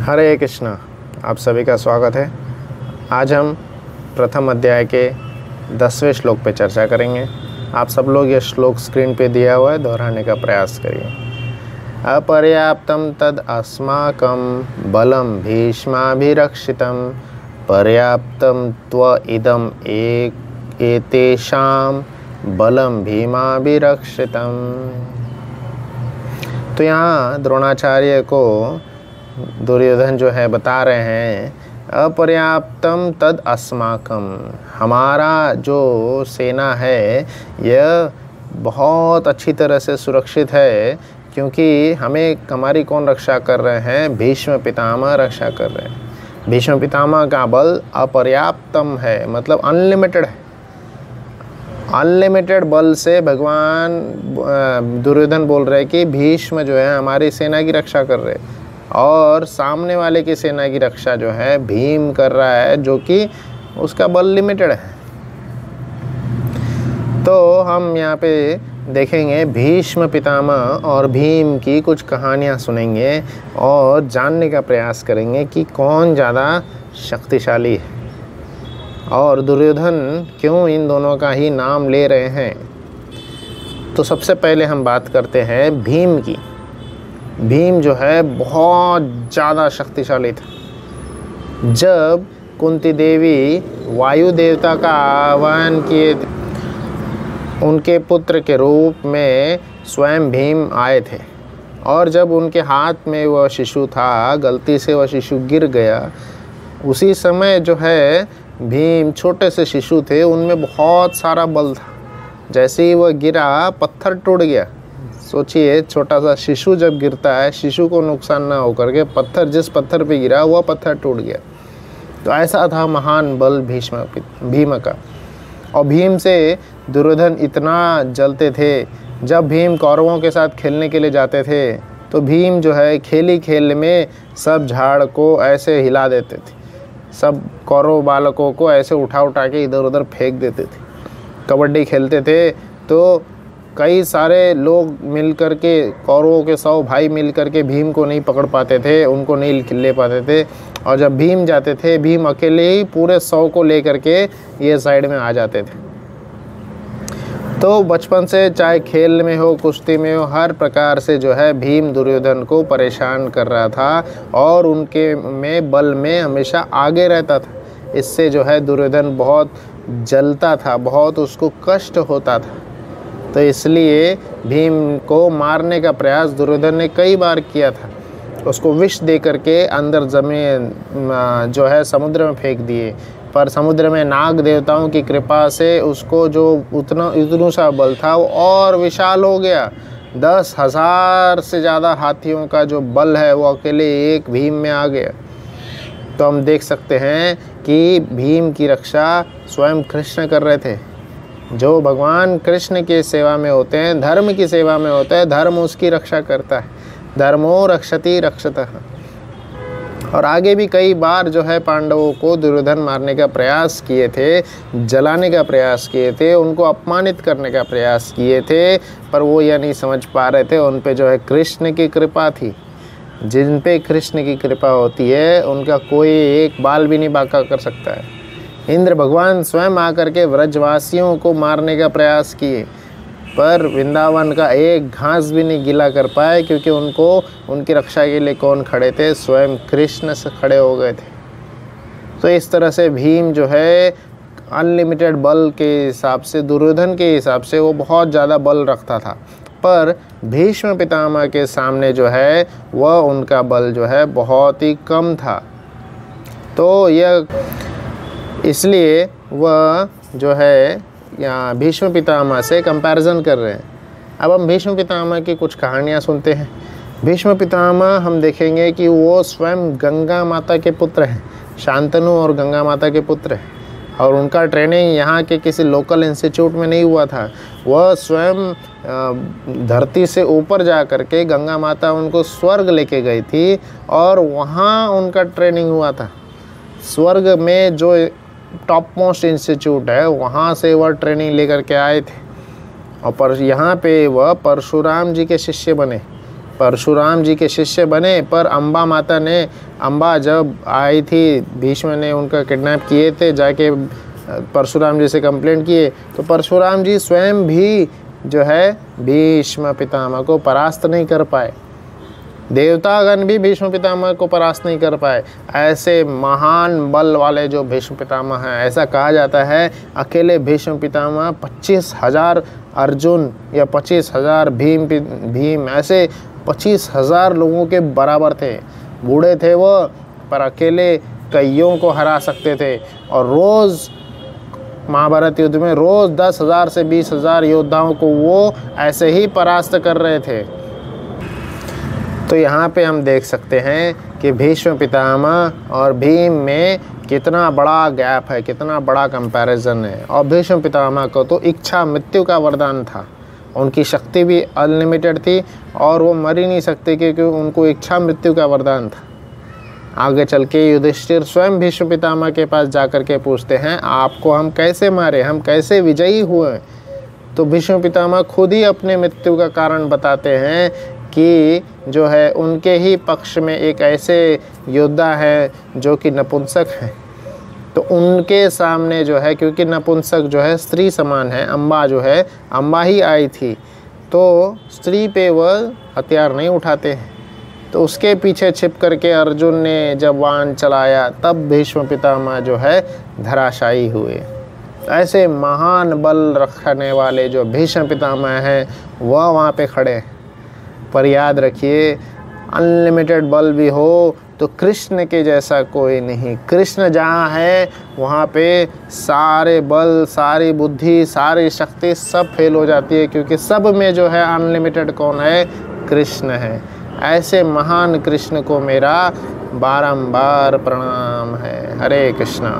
हरे कृष्णा। आप सभी का स्वागत है। आज हम प्रथम अध्याय के 10वें श्लोक पे चर्चा करेंगे। आप सब लोग ये श्लोक स्क्रीन पे दिया हुआ है, दोहराने का प्रयास करिए। अपर्याप्तं तद अस्माकं बलं भीष्माभिरक्षितं पर्याप्तं त्व इदम् एतेषां बलं भीमाभिरक्षितं। तो यहाँ द्रोणाचार्य को दुर्योधन जो है बता रहे हैं, अपर्याप्तम तद अस्माकम, हमारा जो सेना है यह बहुत अच्छी तरह से सुरक्षित है, क्योंकि हमारी कौन रक्षा कर रहे हैं? भीष्म पितामह रक्षा कर रहे हैं। भीष्म पितामह का बल अपर्याप्तम है, मतलब अनलिमिटेड है। अनलिमिटेड बल से भगवान दुर्योधन बोल रहे हैं कि भीष्म जो है हमारी सेना की रक्षा कर रहे हैं, और सामने वाले की सेना की रक्षा जो है भीम कर रहा है, जो कि उसका बल लिमिटेड है। तो हम यहाँ पे देखेंगे भीष्म पितामह और भीम की कुछ कहानियाँ सुनेंगे और जानने का प्रयास करेंगे कि कौन ज़्यादा शक्तिशाली है और दुर्योधन क्यों इन दोनों का ही नाम ले रहे हैं। तो सबसे पहले हम बात करते हैं भीम की। भीम जो है बहुत ज़्यादा शक्तिशाली था। जब कुंती देवी वायु देवता का आह्वान किए थे, उनके पुत्र के रूप में स्वयं भीम आए थे, और जब उनके हाथ में वह शिशु था, गलती से वह शिशु गिर गया, उसी समय जो है भीम छोटे से शिशु थे, उनमें बहुत सारा बल था। जैसे ही वह गिरा, पत्थर टूट गया। सोचिए, छोटा सा शिशु जब गिरता है, शिशु को नुकसान ना होकर के पत्थर, जिस पत्थर पे गिरा वह पत्थर टूट गया। तो ऐसा था महान बल भीम का। और भीम से दुर्योधन इतना जलते थे। जब भीम कौरवों के साथ खेलने के लिए जाते थे, तो भीम जो है खेली खेल में सब झाड़ को ऐसे हिला देते थे, सब कौरव बालकों को ऐसे उठा उठा के इधर उधर फेंक देते थे। कबड्डी खेलते थे तो कई सारे लोग मिल कर के, कौरवों के 100 भाई मिल कर के भीम को नहीं पकड़ पाते थे, उनको नहीं ले पाते थे। और जब भीम जाते थे, भीम अकेले ही पूरे 100 को ले कर के ये साइड में आ जाते थे। तो बचपन से चाहे खेल में हो, कुश्ती में हो, हर प्रकार से जो है भीम दुर्योधन को परेशान कर रहा था, और उनके में बल में हमेशा आगे रहता था। इससे जो है दुर्योधन बहुत जलता था, बहुत उसको कष्ट होता था। तो इसलिए भीम को मारने का प्रयास दुर्योधन ने कई बार किया था। उसको विष दे करके अंदर जमीन जो है समुद्र में फेंक दिए, पर समुद्र में नाग देवताओं की कृपा से उसको जो इतना सा बल था वो और विशाल हो गया। 10,000 से ज़्यादा हाथियों का जो बल है वो अकेले एक भीम में आ गया। तो हम देख सकते हैं कि भीम की रक्षा स्वयं कृष्ण कर रहे थे। जो भगवान कृष्ण की सेवा में होते हैं, धर्म की सेवा में होते हैं, धर्म उसकी रक्षा करता है। धर्मो रक्षति रक्षतः। और आगे भी कई बार जो है पांडवों को दुर्योधन मारने का प्रयास किए थे, जलाने का प्रयास किए थे, उनको अपमानित करने का प्रयास किए थे, पर वो यह नहीं समझ पा रहे थे। उन पे जो है कृष्ण की कृपा थी। जिन पे कृष्ण की कृपा होती है, उनका कोई एक बाल भी नहीं बांका कर सकता है। इंद्र भगवान स्वयं आकर के व्रजवासियों को मारने का प्रयास किए, पर वृंदावन का एक घास भी नहीं गीला कर पाए, क्योंकि उनकी रक्षा के लिए कौन खड़े थे? स्वयं कृष्ण से खड़े हो गए थे। तो इस तरह से भीम जो है अनलिमिटेड बल के हिसाब से, दुर्योधन के हिसाब से वो बहुत ज़्यादा बल रखता था, पर भीष्म पितामह के सामने जो है वह उनका बल जो है बहुत ही कम था। तो यह इसलिए वह जो है यहाँ भीष्म पितामह से कंपैरिजन कर रहे हैं। अब हम भीष्म पितामह की कुछ कहानियाँ सुनते हैं। भीष्म पितामह हम देखेंगे कि वो स्वयं गंगा माता के पुत्र हैं, शांतनु और गंगा माता के पुत्र हैं, और उनका ट्रेनिंग यहाँ के किसी लोकल इंस्टीट्यूट में नहीं हुआ था। वह स्वयं धरती से ऊपर जा कर के गंगा माता उनको स्वर्ग लेके गई थी, और वहाँ उनका ट्रेनिंग हुआ था। स्वर्ग में जो टॉप मोस्ट इंस्टीट्यूट है, वहाँ से वह ट्रेनिंग लेकर के आए थे, और यहाँ पे वह परशुराम जी के शिष्य बने। परशुराम जी के शिष्य बने, पर अम्बा जब आई थी, भीष्म ने उनका किडनैप किए थे, जाके परशुराम जी से कंप्लेंट किए, तो परशुराम जी स्वयं भी जो है भीष्म पितामह को परास्त नहीं कर पाए। देवतागण भी भीष्म पितामह को परास्त नहीं कर पाए। ऐसे महान बल वाले जो भीष्म पितामह हैं, ऐसा कहा जाता है अकेले भीष्म पितामह 25,000 अर्जुन या 25,000 भीम ऐसे 25,000 लोगों के बराबर थे। बूढ़े थे वो, पर अकेले कईयों को हरा सकते थे। और रोज़ महाभारत युद्ध में रोज़ 10,000 से 20,000 योद्धाओं को वो ऐसे ही परास्त कर रहे थे। तो यहाँ पे हम देख सकते हैं कि भीष्म पितामह और भीम में कितना बड़ा गैप है, कितना बड़ा कंपैरिजन है। और भीष्म पितामह को तो इच्छा मृत्यु का वरदान था, उनकी शक्ति भी अनलिमिटेड थी और वो मर ही नहीं सकते क्योंकि उनको इच्छा मृत्यु का वरदान था। आगे चल के युधिष्ठिर स्वयं भीष्म पितामह के पास जाकर के पूछते हैं, आपको हम कैसे मारे, हम कैसे विजयी हुए? तो भीष्म पितामह खुद ही अपने मृत्यु का कारण बताते हैं कि जो है उनके ही पक्ष में एक ऐसे योद्धा है जो कि नपुंसक है। तो उनके सामने जो है, क्योंकि नपुंसक जो है स्त्री समान है, अम्बा जो है अम्बा ही आई थी, तो स्त्री पे वह हथियार नहीं उठाते हैं। तो उसके पीछे छिप करके अर्जुन ने जब बाण चलाया, तब भीष्म पितामह जो है धराशायी हुए। ऐसे महान बल रखने वाले जो भीष्म पितामह हैं वह वहाँ पे खड़े हैं। पर याद रखिए, अनलिमिटेड बल भी हो तो कृष्ण के जैसा कोई नहीं। कृष्ण जहाँ है वहाँ पे सारे बल, सारी बुद्धि, सारी शक्ति सब फेल हो जाती है, क्योंकि सब में जो है अनलिमिटेड कौन है? कृष्ण है। ऐसे महान कृष्ण को मेरा बारंबार प्रणाम है। हरे कृष्णा।